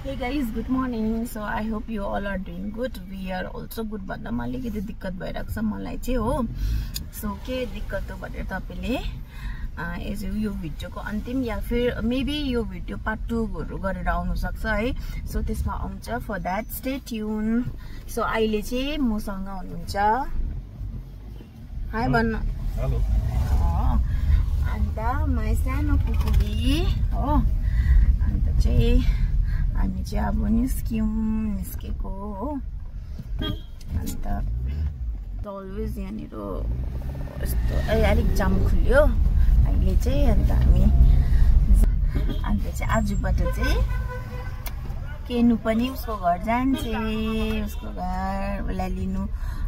Hey guys, good morning. So I hope you all are doing good. We are also good. भन्दा म अलिकति दिक्कत भइरहेको छ मलाई चाहिँ हो. सो के दिक्कत हो भनेर तपाईले यो भिडियोको अन्तिम या फिर मेबी यो भिडियो पार्ट 2 हरू गरेर आउनु सक्छ है. सो त्यसमा आउँछ. For that stay tuned. So अहिले चाहिँ मसँग हुनुहुन्छ. हाय भन्न. हेलो. अन्त my सानो कुकुरी हो. अन्त चाहिँ हामी चाहिँ अब निस्केको हो. अन्त अलवेज यहाँनिर यस्तो अलिक जाम खुल्यो अहिले चाहिँ. अन्त हामी आजबाट चाहिँ केनु पनि उसको घर जान्छे. उसको घर उसलाई लिनु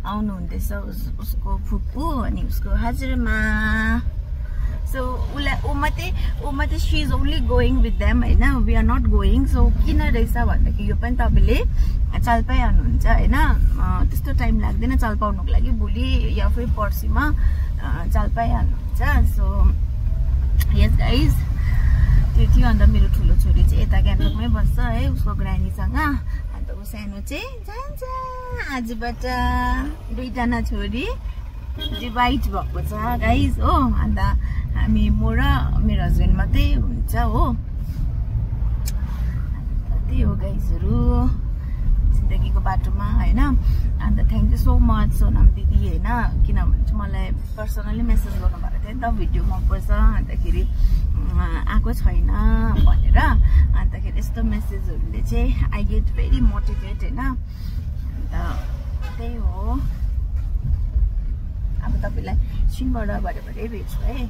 आउनु हुँदैछ उसको फुपू अनि उसको हजुरआमा. So Uma she is only going with them हैन. We are not going. So किन रहेछ भन्दाखेरि यो पनि तपाईले चाल पाइहाल्नुहुन्छ हैन. त्यस्तो टाइम लाग्दैन चाल पाउनुको लागि. भोलि या फिर पर्सिमा चाल पाइहाल्नुहुन्छ. सो यस गाइज त्यो थियो. अन्त मेरो ठुलो छोरी चाहिँ यता गान्तोकमै बस्छ है उसको ग्रानीसँग. अन्त उ सानो चाहिँ जान्छ आजबाट. दुईजना छोरी डिभाइड भएको छ गाइज हो. अन्त हामी म र मेरो हस्बेन्ड मात्रै हुन्छ हो. त्यही हो गाइजहरु जिन्दगीको बाटोमा हैन. अन्त thank you so much Sonam दिदी हैन. किनभने मलाई पर्सनली मेसेज गर्नु भएको थियो नि त भिडियो मन पर्छ अन्तखेरि आएको छैन भनेर. अन्तखेरि यस्तो मेसेजहरुले चाहिँ आई गेट भेरी मोटिभेट हैन. अन्त त्यही हो. अब तपाईलाई सिंहबाट भरे भेट्छु है.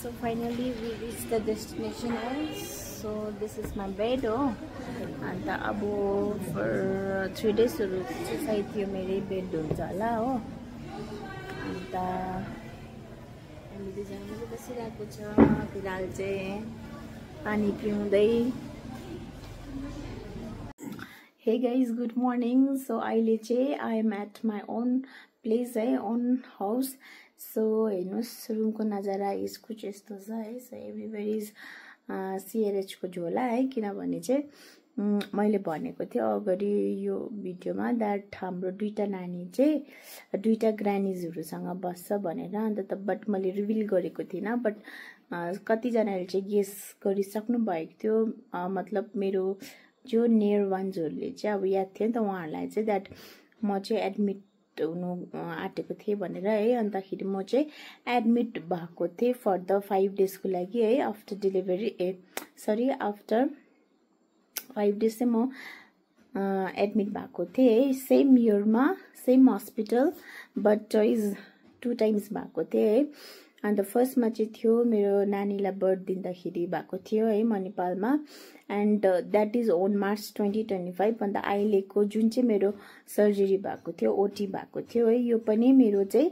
So finally we reached the destination. So this is my bed. And अब for 3 days सायद यो मेरै बेड हुन्छ होला हो. अन्त हामी दुईजना बसिरहेको छ फिलहाल चाहिँ पानी पिउँदै. Hey guys, good morning. So अहिले चाहिँ I am at my own place है, own house. सो हेर्नुस् रुमको नजारा कुछ यस्तो छ है. सो एभ्रिवेयर इज सीआरएच को झोला है. किनभने चाहिँ मैले भनेको थिएँ अगाडि यो भिडियोमा दैट हाम्रो दुईटा नानी चाहिँ दुईटा ग्रानीजहरुसँग बस्छ भनेर. अन्त बट मैले रिभिल गरेको थिइनँ. बट कतिजनाले चाहिँ गेस गरिसक्नु भएको थियो. मतलब मेरो जो नियर वान्सहरुले चाहिँ अब याद थियो नि त उहाँहरुलाई चाहिँ दैट म चाहिँ एडमिट हुनु आटेको थिए भनेर है. अन्तखेरि म चाहिँ एडमिट भएको थिएँ फर द 5 डेज को लागि है. आफ्टर डेलिभरी आफ्टर 5 डेज चाहिँ म एडमिट भएको थिएँ है. सेम इयरमा same hospital but is 2 times भएको थिएँ है. अन्त फर्स्टमा चाहिँ थियो मेरो नानीलाई बर्थ दिँदाखेरि भएको थियो है म नेपालमा. And that is on March 2025. अन्त अहिलेको जुन चाहिँ मेरो सर्जरी भएको थियो ओटी भएको थियो है यो पनि मेरो चाहिँ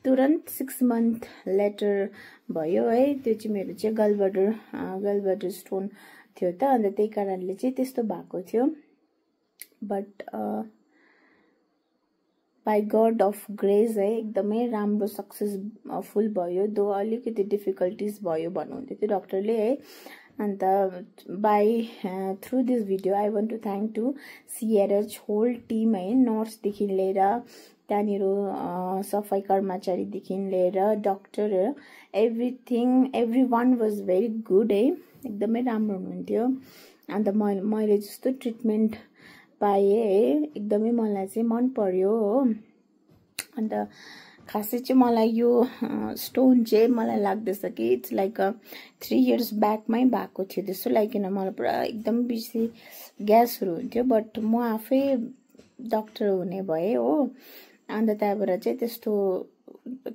तुरन्त 6 मन्थ लेटर भयो है. त्यो चाहिँ मेरो चाहिँ गलब्लाडर स्टोन थियो त. अन्त त्यही कारणले चाहिँ त्यस्तो भएको थियो. But by God of grace है एकदमै राम्रो सक्सेसफुल भयो. दो अलिकति डिफिकल्टिज भयो भन्नुहुन्थ्यो त्यो डाक्टरले है. And by through this video I want to thank to CRH whole team है. नर्सदेखि लिएर त्यहाँनिर सफाई कर्मचारीदेखि लिएर doctor every one was very good है. एकदमै राम्रो हुनुहुन्थ्यो. अन्त मैले जस्तो ट्रिटमेन्ट पाएँ है. एकदमै मलाई चाहिँ मन पर्यो हो. अन्त खासै चाहिँ मलाई यो स्टोन चाहिँ मलाई लाग्दैछ कि इट्स लाइक 3 इयर्स ब्याकमै भएको थियो जस्तो लागिकन. मलाई पुरा एकदम बेसी ग्यासहरू हुन्थ्यो. बट म आफै डक्टर हुने भएँ हो. अन्त त्यहाँबाट चाहिँ त्यस्तो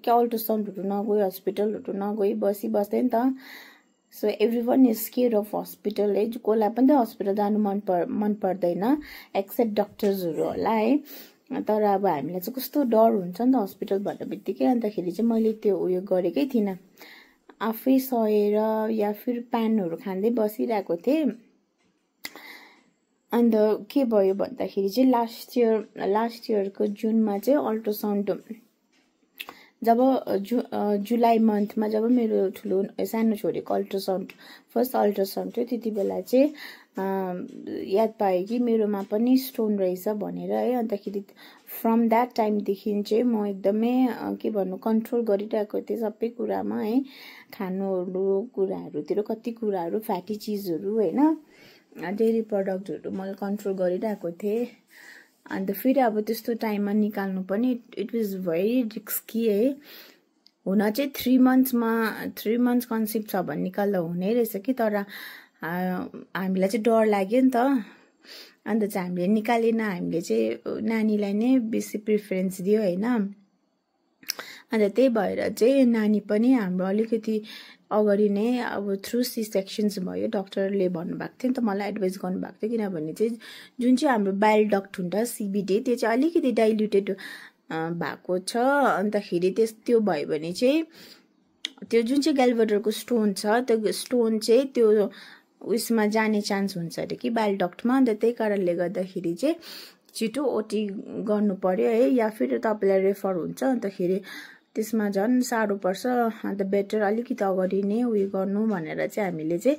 के अल्ट्रासाउन्डहरू नगई हस्पिटलहरू नगई बस्दै नि त. So every one is square of hospital है. कसलाई पनि त हस्पिटल जानु मन पर्दैन एक्सेप्ट डक्टर्सहरू होला है. तर अब हामीलाई चाहिँ कस्तो डर हुन्छ नि त हस्पिटल भन्ने बित्तिकै. अन्तखेरि चाहिँ मैले त्यो उयो गरेकै थिइनँ. आफै सहेर या फिर प्यानहरू खाँदै बसिरहेको थिएँ. अन्त के भयो भन्दाखेरि चाहिँ लास्ट इयरको जुनमा चाहिँ अल्ट्रासाउन्ड जब जुलाई मन्थमा जब मेरो सानो छोरीको फर्स्ट अल्ट्रासाउन्ड थियो त्यति बेला चाहिँ याद पाएँ कि मेरोमा पनि स्टोन रहेछ भनेर है। अन्तखेरि फ्रम द्याट टाइमदेखि चाहिँ म एकदमै के भन्नु कन्ट्रोल गरिरहेको थिएँ सबै कुरामा है, खानुहरू कुराहरूतिर कति कुराहरू फ्याटी चिजहरू होइन, डेरी प्रडक्टहरू मैले कन्ट्रोल गरिरहेको थिएँ। अन्त फेरि अब त्यस्तो टाइममा निकाल्नु पनि इट वाज भेरी रिस्की है। हुन चाहिँ 3 मन्थ्स कन्सिभ छ भने निकाल्दा हुने रहेछ कि, तर हामीलाई चाहिँ डर लाग्यो नि त। अन्त चाहिँ हामीले निकालेन, हामीले चाहिँ नानीलाई नै बेसी प्रिफरेन्स दियो होइन। अन्त त्यही भएर चाहिँ नानी पनि हाम्रो अलिकति अगाडि नै अब थ्रु सी सेक्सन्स भयो। डक्टरले भन्नुभएको थियो नि त, मलाई एडभाइस गर्नुभएको थियो, किनभने चाहिँ जुन चाहिँ हाम्रो बाइल डक्ट हुन्छ CBD त्यो चाहिँ अलिकति डाइल्युटेड भएको छ। अन्तखेरि त्यो भयो भने चाहिँ त्यो जुन चाहिँ ग्याल्भेडरको स्टोन छ त्यो स्टोन चाहिँ त्यो उयसमा जाने चान्स हुन्छ अरे कि बाइल डक्टमा। अन्त त्यही कारणले गर्दाखेरि चाहिँ छिटो ओटी गर्नु पर्यो है, या फिर तपाईँलाई रेफर हुन्छ। अन्तखेरि त्यसमा झन् साह्रो पर्छ। अन्त बेटर अलिकति अगाडि नै उयो गर्नु भनेर चाहिँ हामीले चाहिँ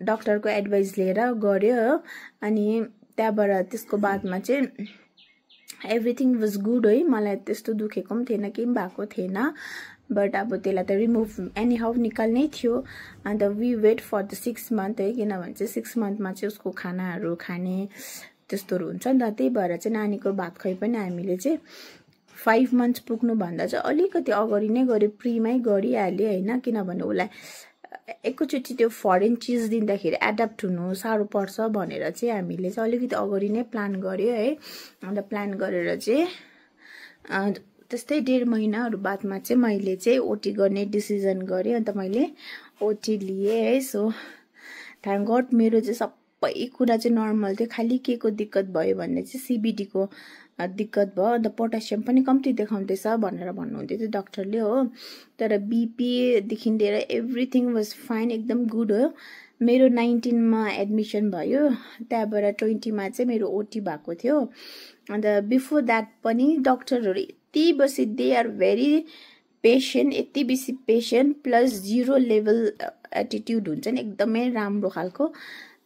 डक्टरको एडभाइस लिएर गऱ्यो हो। अनि त्यहाँबाट त्यसको बादमा चाहिँ एभ्रिथिङ वाज गुड है, मलाई त्यस्तो दुखेको पनि थिएन, केही पनि भएको थिएन। बट अब त्यसलाई त रिमुभ एनी हाउ निकाल्नै थियो। And we wait for the 6 month है, किनभने चाहिँ 6 मन्थमा चाहिँ उसको खानाहरू खाने त्यस्तोहरू हुन्छ नि त। त्यही भएर चाहिँ नानीको भात खुवाइ पनि हामीले चाहिँ 5 मन्थ्स पुग्नुभन्दा चाहिँ अलिकति अगाडि नै गऱ्यो, प्रीमै गरिहाल्यो होइन। किनभने उसलाई एकैचोटि त्यो फरेन चिज दिँदाखेरि एडाप्ट हुनु साह्रो पर्छ भनेर चाहिँ हामीले चाहिँ अलिकति अगाडि नै प्लान गर्यो है। अन्त प्लान गरेर चाहिँ त्यस्तै 1.5 महिनाहरू बादमा चाहिँ मैले चाहिँ ओटी गर्ने डिसिजन गरेँ। अन्त मैले ओटी लिएँ है। सो थ्याङ्क गड मेरो चाहिँ सबै कुरा चाहिँ नर्मल थियो। खालि के को दिक्कत भयो भने चाहिँ CBDको दिक्कत भयो। अन्त पोटासियम पनि कम्ती देखाउँदैछ भनेर भन्नुहुँदै थियो डक्टरले हो। तर बीपीदेखि लिएर एभ्रिथिङ वाज फाइन, एकदम गुड हो। मेरो 19मा एडमिसन भयो, त्यहाँबाट 20मा चाहिँ मेरो ओटी भएको थियो। अन्त बिफोर द्याट पनि डक्टरहरू यति बेसी दे आर भेरी पेसेन्ट, यति बेसी पेसेन्ट प्लस 0 लेभल एटिट्युड हुन्छ नि, एकदमै राम्रो खालको।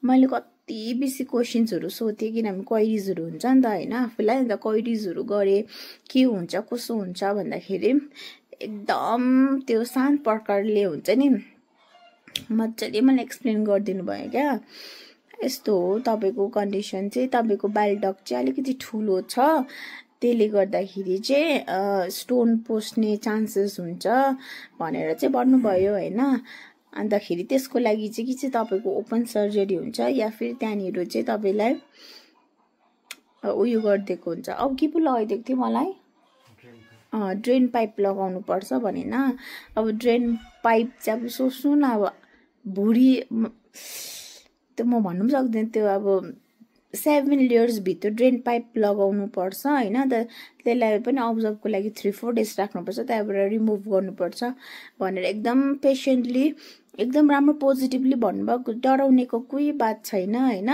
मैले कति बेसी क्वेसन्सहरू सोधेँ, किनभने क्वेरिजहरू हुन्छ नि त होइन आफूलाई। अन्त क्वेरिजहरू गरेँ के हुन्छ कसो हुन्छ भन्दाखेरि एकदम त्यो शान्त प्रकारले हुन्छ नि, मजाले मलाई एक्सप्लेन गरिदिनु भयो क्या। यस्तो हो तपाईँको कन्डिसन चाहिँ, तपाईँको बाइल डक्ट चाहिँ अलिकति ठुलो छ, त्यसले गर्दाखेरि चाहिँ स्टोन पस्ने चान्सेस हुन्छ भनेर चाहिँ भन्नुभयो होइन। अन्तखेरि त्यसको लागि चाहिँ कि चाहिँ तपाईँको ओपन सर्जरी हुन्छ, या फिर त्यहाँनिर चाहिँ तपाईँलाई उयो गरिदिएको हुन्छ। अब के पो लगाइदिएको थियो मलाई, ड्रेन पाइप लगाउनु पर्छ भनेन। अब ड्रेन पाइप चाहिँ अब सोच्नु न, अब भुँडी त्यो म भन्नु पनि सक्दैन, त्यो अब 7 लेयर्सभित्र ड्रेन पाइप लगाउनु पर्छ होइन। त त्यसलाई पनि अब्जर्भको लागि 3-4 डेज राख्नुपर्छ, त्यहाँबाट रिमुभ गर्नुपर्छ भनेर एकदम पेसेन्टली एकदम राम्रो पोजिटिभली भन्नुभयो। डराउनेको कोही बात छैन होइन,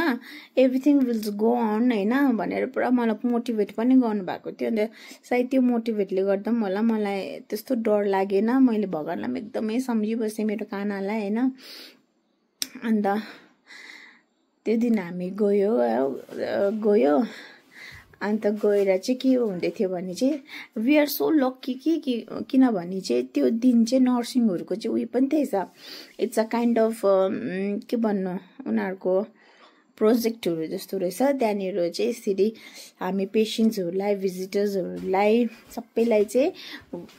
एभ्रिथिङ विल्स गो अन होइन भनेर पुरा मलाई मोटिभेट पनि गर्नुभएको थियो। अन्त सायद त्यो मोटिभेटले गर्दा पनि होला मलाई त्यस्तो डर लागेन। मैले भगवान्लाई पनि एकदमै सम्झिबसेँ मेरो कानालाई होइन। अन्त त्यो दिन हामी गयो अन्त गएर चाहिँ के हुँदै थियो भने चाहिँ वी आर सो लक्की कि किनभने चाहिँ त्यो दिन चाहिँ नर्सिङहरूको चाहिँ उयो पनि थिएछ, इट्स अ काइन्ड अफ के भन्नु उनीहरूको प्रोजेक्टहरू जस्तो रहेछ। त्यहाँनिर चाहिँ यसरी हामी पेसेन्ट्सहरूलाई भिजिटर्सहरूलाई सबैलाई चाहिँ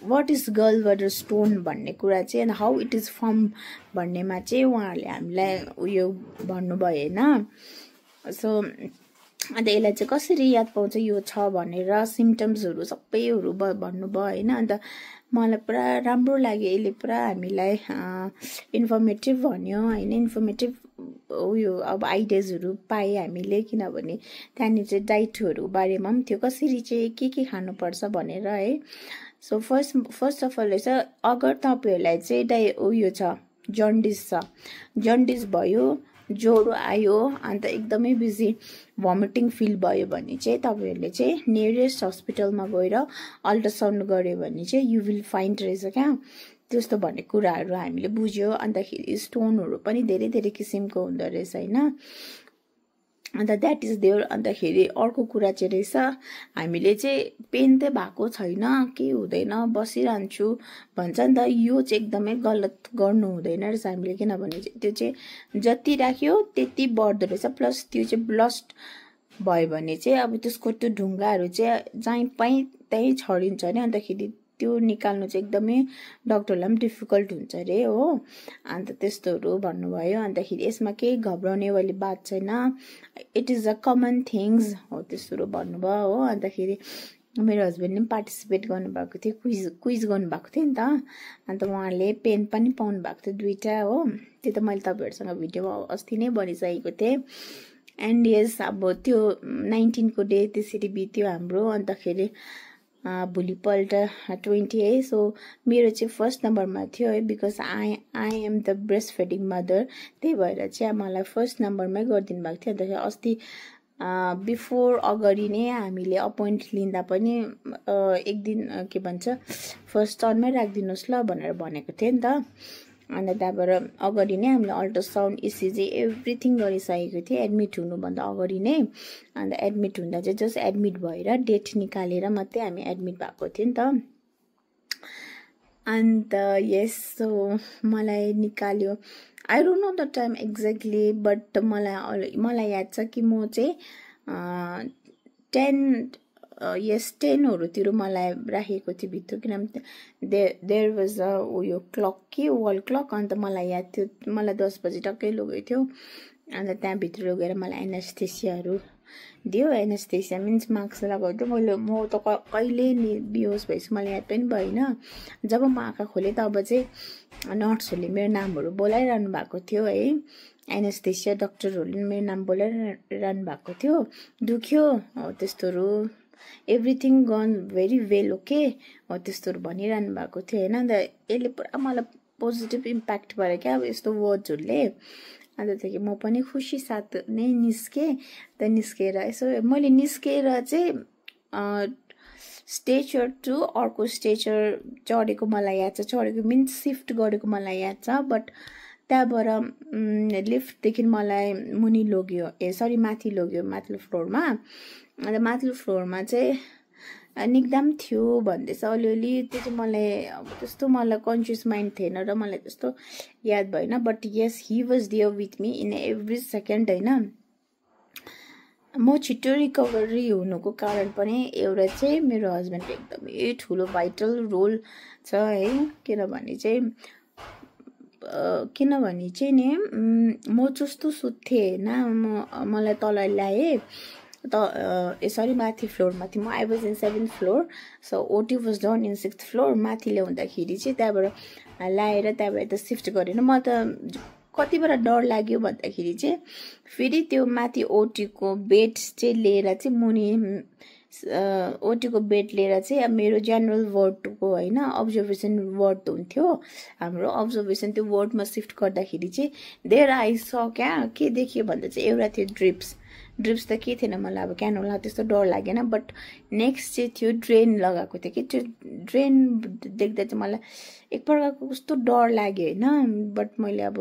वाट इज गलब्लाडर स्टोन भन्ने कुरा चाहिँ and how it is form भन्नेमा चाहिँ उहाँहरूले हामीलाई उयो भन्नुभयो होइन। सो अन्त यसलाई चाहिँ कसरी याद पाउँछ यो छ भनेर सिम्टम्सहरू सबैहरू भन्नुभयो होइन। अन्त मलाई पुरा राम्रो लाग्यो, यसले पुरा हामीलाई इन्फर्मेटिभ भन्यो होइन, इन्फर्मेटिभ उयो अब आइडियाजहरू पाएँ हामीले। किनभने त्यहाँनिर चाहिँ डाइटहरू बारेमा पनि थियो, कसरी चाहिँ के खानुपर्छ भनेर है। सो फर्स्ट अफ अल चाहिँ अगर तपाईँहरूलाई चाहिँ उयो छ जन्डिस भयो, ज्वरो आयो, अन्त एकदमै बेसी भमिटिङ फिल भयो भने चाहिँ तपाईँहरूले चाहिँ नियरेस्ट हस्पिटलमा गएर अल्ट्रासाउन्ड गऱ्यो भने चाहिँ यु विल फाइन्ड रहेछ क्या त्यस्तो भन्ने कुराहरू हामीले बुझ्यो। अन्तखेरि स्टोनहरू पनि धेरै धेरै किसिमको हुँदो रहेछ हैन। अन्त द्याट इज देयर। अन्तखेरि अर्को कुरा चाहिँ रहेछ, हामीले चाहिँ पेन त भएको छैन, केही हुँदैन, बसिरहन्छु भन्छ नि त, यो चाहिँ एकदमै गलत गर्नु हुँदैन रहेछ हामीले। किनभने त्यो चाहिँ जति राख्यो त्यति बढ्दो रहेछ। प्लस त्यो चाहिँ ब्लस्ट भयो भने चाहिँ अब त्यसको त्यो ढुङ्गाहरू चाहिँ जहीँ पाइ त्यहीँ छरिन्छ अरे। अन्तखेरि त्यो निकाल्नु चाहिँ एकदमै डक्टरलाई पनि डिफिकल्ट हुन्छ अरे हो। अन्त त्यस्तोहरू भन्नुभयो। अन्तखेरि यसमा केही घबराउने वाली बात छैन, it is a common things हो, त्यस्तोहरू भन्नुभयो हो। अन्तखेरि मेरो हस्बेन्डले पनि पार्टिसिपेट गर्नुभएको थियो, क्विज गर्नुभएको थियो नि त। अन्त उहाँले पेन पनि पाउनु भएको थियो 2टा हो। त्यो त मैले तपाईँहरूसँग भिडियोमा अस्ति नै भनिसकेको थिएँ। एन्ड यस, अब त्यो 19 को डे त्यसरी बित्यो हाम्रो। अन्तखेरि भोलिपल्ट 20 है। सो मेरो चाहिँ फर्स्ट नम्बरमा थियो है, because I am the breast feeding mother, त्यही भएर चाहिँ मलाई फर्स्ट नम्बरमै गरिदिनु भएको थियो। अन्तखेरि अस्ति बिफोर अगाडि नै हामीले अपोइन्ट लिँदा पनि एक दिन के भन्छ फर्स्ट टर्नमै राखिदिनुहोस् ल भनेर भनेको थियो नि त। अन्त त्यहाँबाट अगाडि नै हामीले अल्ट्रासाउन्ड, इसिजी एभ्रिथिङ गरिसकेको थिएँ एडमिट हुनुभन्दा अगाडि नै। अन्त एडमिट हुँदा चाहिँ जस्ट एडमिट भएर डेट निकालेर मात्रै हामी एडमिट भएको थियो नि त। अन्त यस, सो मलाई निकाल्यो, I don't know the time exactly, but मलाई याद छ कि म चाहिँ 10हरूतिर मलाई राखेको थियो भित्र। किनभने देयर वाज अ उयो क्लक कि वाल क्लक। अन्त मलाई याद थियो मलाई 10 बजी टक्कै लगेको थियो। अन्त त्यहाँभित्र लगेर मलाई एनेस्थेसियाहरू दियो। एनेस्थेसिया मिन्स मास्क लगाउँथ्यो मैले। म त कहिले नि बेहोस भएछु मलाई याद पनि भएन। जब म आँखा खोलेँ तब चाहिँ नर्सहरूले मेरो नामहरू बोलाइरहनु भएको थियो है। एनेस्थेसिया डक्टरहरूले मेरो नाम बोलाइरहनु भएको थियो। दुख्यो हो त्यस्तोहरू, everything gun very well okay हो त्यस्तोहरू भनिरहनु भएको थियो होइन। अन्त यसले पुरा मलाई पोजिटिभ इम्प्याक्ट भयो क्या अब यस्तो वर्ड्सहरूले। अन्त त्यहाँदेखि म पनि खुसी साथ नै निस्केँ। त निस्केर यसो मैले निस्केर चाहिँ स्टेचर टु अर्को स्टेचर चढेको मलाई याद छ। चढेको मिन्स सिफ्ट गरेको मलाई याद छ। बट त्यहाँबाट लिफ्टदेखि मलाई मुनि लग्यो, माथि लग्यो, माथिल्लो फ्लोरमा। अन्त माथिल्लो फ्लोरमा चाहिँ निक्दाम थियो भन्दैछ अलिअलि। त्यो चाहिँ मलाई अब त्यस्तो मलाई कन्सियस माइन्ड थिएन र मलाई त्यस्तो याद भएन। But yes, he was there with me in every second होइन। म छिट्टो रिकभरी हुनुको कारण पनि एउटा चाहिँ मेरो हस्बेन्डको एकदमै ठुलो भाइटल रोल छ है। किनभने चाहिँ नि म जस्तो सुत्थेँ होइन, मलाई तल ल्याएँ सरी माथि फ्लोरमा थिएँ म। I was in 7th floor, so OT was done in 6th floor. माथि ल्याउँदाखेरि चाहिँ त्यहाँबाट ल्याएर त्यहाँबाट यता सिफ्ट गरेन। म त कतिबाट डर लाग्यो भन्दाखेरि चाहिँ फेरि त्यो माथि ओटीको बेड चाहिँ लिएर चाहिँ मुनि ओटीको बेड लिएर चाहिँ अब मेरो जेनरल वार्डको होइन अब्जर्भेसन वार्ड हुन्थ्यो हाम्रो। अब्जर्भेसन त्यो वार्डमा सिफ्ट गर्दाखेरि चाहिँ देयर आई स क्या के देखियो भन्दा चाहिँ एउटा थियो ड्रिप्स त के थिएन मलाई अब क्यानोला त्यस्तो डर लागेन। बट नेक्स्ट चाहिँ थियो ड्रेन लगाएको थियो कि त्यो ड्रेन देख्दा चाहिँ मलाई एक प्रकारको कस्तो डर लाग्यो होइन। बट मैले अब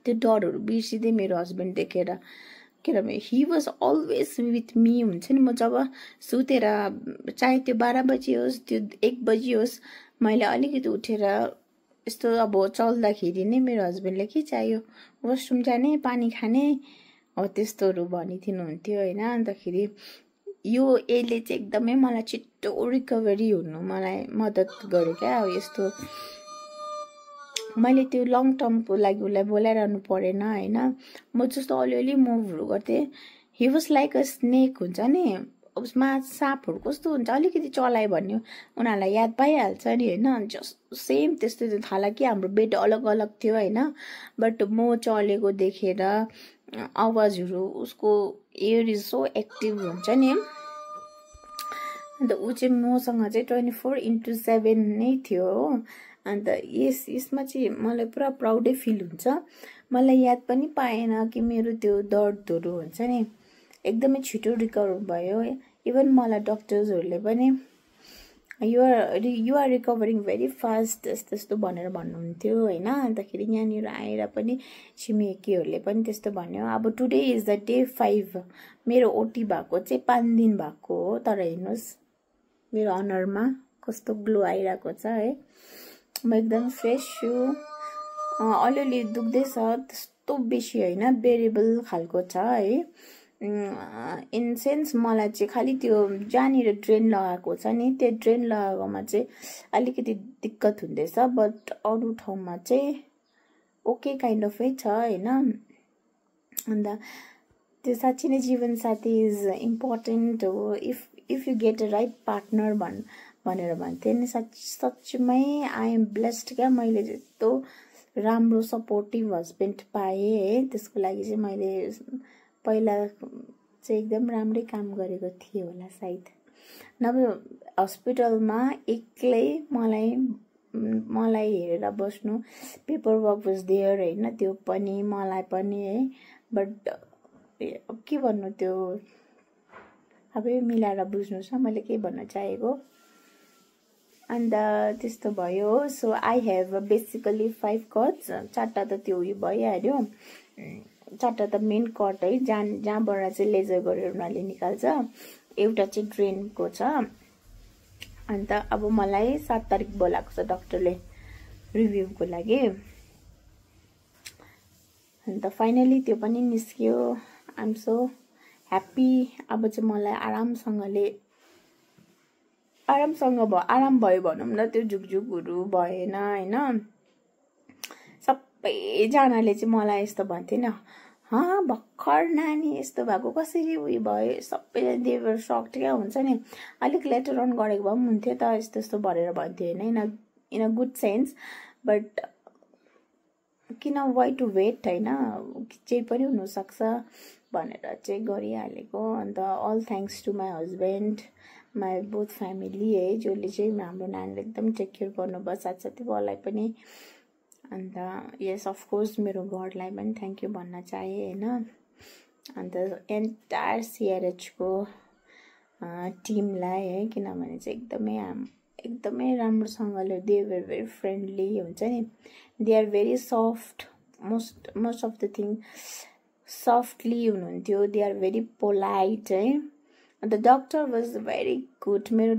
त्यो डरहरू बिर्सिँदै मेरो हस्बेन्ड देखेर, किनभने he was always with me हुन्छ नि। म जब सुतेर चाहे त्यो 12 बजी होस् त्यो 1 बजी होस्, मैले अलिकति उठेर यस्तो अब चल्दाखेरि नै मेरो हस्बेन्डले के चाहियो, वासरुम जाने, पानी खाने हो त्यस्तोहरू भनिदिनुहुन्थ्यो होइन। अन्तखेरि यो यसले चाहिँ एकदमै मलाई छिट्टो रिकभरी हुनु मलाई मद्दत गर्यो क्या। अब यस्तो मैले त्यो लङ टर्मको लागि उसलाई बोलाइरहनु परेन होइन। म जस्तो अलिअलि मुभहरू गर्थेँ। He was like a snake हुन्छ नि, उसमा साँपहरू कस्तो हुन्छ अलिकति चलायो भने उनीहरूलाई याद पाइहाल्छ नि होइन। जस्ट सेम त्यस्तै हालाकि हाम्रो बेड अलग अलग थियो होइन। बट म चलेको देखेर आवाजहरू उसको एयर इज सो एक्टिभ हुन्छ नि। अन्त ऊ चाहिँ मसँग चाहिँ 24/7 नै थियो हो। अन्त यसमा चाहिँ मलाई पुरा प्राउडै फिल हुन्छ। मलाई याद पनि पाएन कि मेरो त्यो दर्दहरू हुन्छ नि एकदमै छिटो रिकभर भयो। इभन मलाई डक्टर्सहरूले पनि युआर रिकभरिङ भेरी फास्ट त्यस्तो भनेर भन्नुहुन्थ्यो होइन। अन्तखेरि यहाँनिर आएर पनि छिमेकीहरूले पनि त्यस्तो भन्यो। अब टुडे इज द डे 5, मेरो ओटी भएको चाहिँ 5 दिन भएको हो। तर हेर्नुहोस् मेरो अनुहारमा कस्तो ग्लो आइरहेको छ है। म एकदम फ्रेस छु। अलिअलि दुख्दैछ, त्यस्तो बेसी होइन, बेरेबल खालको छ है। इन सेन्स मलाई चाहिँ खालि त्यो जहाँनिर ड्रेन लगाएको छ नि, त्यो ड्रेन लगाएकोमा चाहिँ अलिकति दिक्कत हुँदैछ, बट अरू ठाउँमा चाहिँ ओके काइन्ड अफै छ होइन। अन्त त्यो साँच्चै नै जीवनसाथी इज इम्पोर्टेन्ट हो। If you get a right partner भनेर भन्थेँ नि, सच्चमै आई एम ब्लेस्ड क्या। मैले यस्तो राम्रो सपोर्टिभ हस्बेन्ड पाएँ है। त्यसको लागि चाहिँ मैले पहिला चाहिँ एकदम राम्रै काम गरेको थिएँ होला सायद। नभए हस्पिटलमा एक्लै मलाई हेरेर बस्नु, पेपर वर्क वाज देयर होइन, त्यो पनि मलाई पनि है। बट के भन्नु, त्यो आफै मिलाएर बुझ्नुहोस् न मैले के भन्न चाहेको। अन्त त्यस्तो भयो। So I have basically 5 cuts, 4टा त त्यो उयो भइहाल्यो, 4टा त मेन कट है, जहाँबाट चाहिँ लेजर गरेर उनीहरूले निकाल्छ। एउटा चाहिँ ड्रेनको छ। अन्त अब मलाई 7 तारिक बोलाएको छ डक्टरले रिभ्यूको लागि। अन्त फाइनली त्यो पनि निस्क्यो। I am so happy. अब चाहिँ मलाई आराम भयो भनौँ न। त्यो झुकझुकहरू भएन होइन। सबैजनाले चाहिँ मलाई यस्तो भन्थे नि, भर्खर नानी यस्तो भएको कसरी उयो भयो, सबैले देवर सक्ट क्या हुन्छ नि। अलिक लेटर अन गरेको भए पनि हुन्थ्यो त, यस्तो यस्तो भनेर भन्थ्यो होइन, in a good sense. But किन वाइ टु वेट होइन, केही पनि हुनसक्छ भनेर चाहिँ गरिहालेको। And all thanks to my husband, my both family है, जसले चाहिँ हाम्रो नानीलाई एकदम टेक केयर गर्नुभयो, साथसाथै मलाई पनि। अन्त यस अफकोर्स मेरो घरलाई पनि थ्याङ्क यू भन्न चाहेँ होइन। अन्त एन्टायर सिआरएचको टिमलाई है, किनभने चाहिँ एकदमै राम्रोसँगले दे वर भेरी फ्रेन्डली हुन्छ नि, they are very soft, most of the thing softly हुनुहुन्थ्यो, दे आर भेरी पोलाइट है। अन्त डक्टर वाज भेरी गुड। मेरो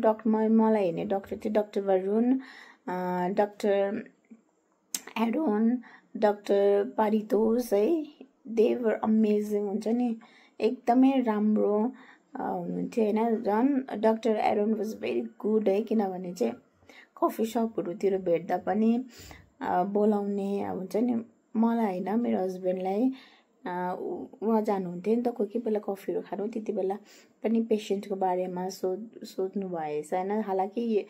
मलाई हेर्ने डक्टर थियो doctor Varun, doctor Aaron, doctor Paritosh है, दे वर अमेजिङ हुन्छ नि, एकदमै राम्रो हुनुहुन्थ्यो होइन। झन् doctor Aaron was very good है, किनभने चाहिँ कफी सपहरूतिर भेट्दा पनि बोलाउने हुन्छ नि, मलाई होइन मेरो हस्बेन्डलाई उहाँ जानुहुन्थ्यो नि त कोही बेला कफीहरू खानु, त्यति बेला पनि पेसेन्टको बारेमा सोध्नु भएछ होइन। हालाकि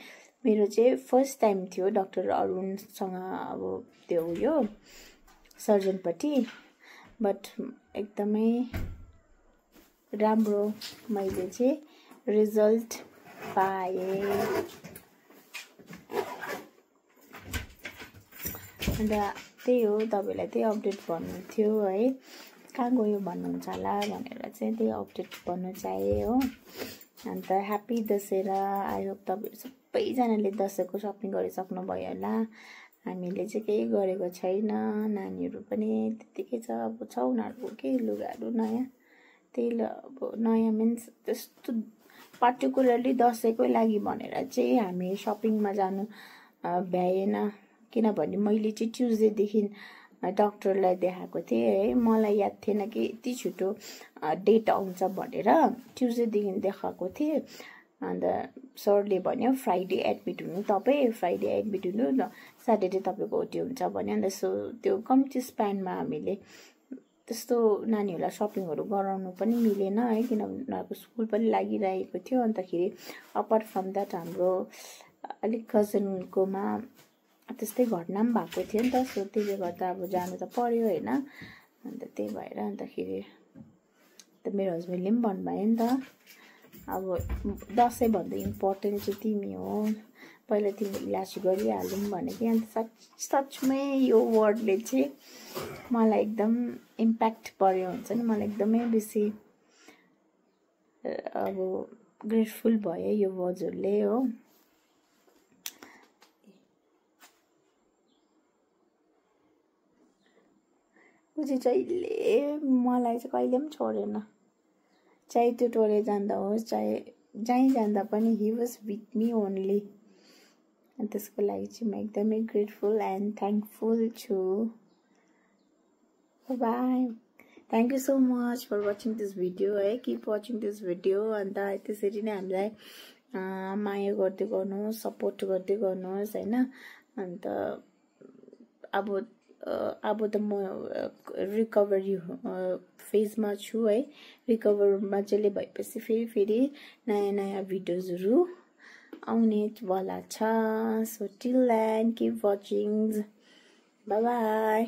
मेरो चाहिँ फर्स्ट टाइम थियो डक्टर अरुणसँग अब त्यो उयो सर्जनपट्टि, बट एकदमै राम्रो मैले चाहिँ रिजल्ट पाएँ। अन्त त्यही हो, तपाईँलाई त्यही अपडेट भन्नु थियो है, कहाँ गयो भन्नुहुन्छ होला भनेर चाहिँ त्यही अपडेट भन्नु चाहेँ हो। अन्त ह्याप्पी दशहरा। आई होप तपाईँहरू सबैजनाले दसैँको सपिङ गरिसक्नुभयो होला। हामीले चाहिँ केही गरेको छैन, नानीहरू पनि त्यतिकै छ, अब छ उनीहरूको केही लुगाहरू नयाँ, त्यही अब नयाँ मिन्स त्यस्तो पार्टिकुलरली दसैँकै लागि भनेर चाहिँ हामी सपिङमा जानु भ्याएन। किनभने मैले चाहिँ ट्युजडेदेखि डक्टरलाई देखाएको थिएँ है, मलाई याद थिएन कि यति छिटो डेट आउँछ भनेर, ट्युजडेदेखि देखाएको थिएँ। अन्त सरले भन्यो फ्राइडे एडमिट हुनु तपाईँ, फ्राइडे एडमिट हुनु, स्याटरडे तपाईँको ओटी हुन्छ भन्यो। अन्त सो त्यो कम्ती स्प्यानमा हामीले त्यस्तो नानीहरूलाई सपिङहरू गराउनु पनि मिलेन है, किनभने उनीहरूको स्कुल पनि लागिरहेको थियो। अन्तखेरि अपार्ट फ्रम द्याट हाम्रो अलिक कजनकोमा त्यस्तै घटना पनि भएको थियो नि त, सो त्यसले गर्दा अब जानु त पर्यो होइन। अन्त त्यही भएर अन्तखेरि मेरो हस्बेन्डले पनि भन्नुभयो नि त, अब दसैँभन्दा इम्पोर्टेन्ट चाहिँ तिमी हो, पहिला तिमी इलाज गरिहालौँ भनेको। अन्त सचमै यो वर्डले चाहिँ मलाई एकदम इम्प्याक्ट पर्यो हुन्छ नि, मलाई एकदमै बेसी अब ग्रेटफुल भयो यो वर्ड्सहरूले हो। चाहिँ जहिले मलाई चाहिँ कहिले पनि छोडेन, चाहे त्यो टोले जाँदा होस् चाहे जहीँ जाँदा पनि he was with me only. अनि त्यसको लागि चाहिँ म एकदमै ग्रेटफुल एन्ड थ्याङ्कफुल छु। Bye, thank you so much for watching this video है, keep watching this video. And त्यसरी नै हामीलाई माया गर्दै गर्नुहोस्, सपोर्ट गर्दै गर्नुहोस् होइन। अन्त अब त म रिकभरी फेजमा छु है, रिकभरमा चाहिँ भएपछि फेरि नयाँ भिडियोजहरू आउने वाला छ। So till then keep watching, bye by.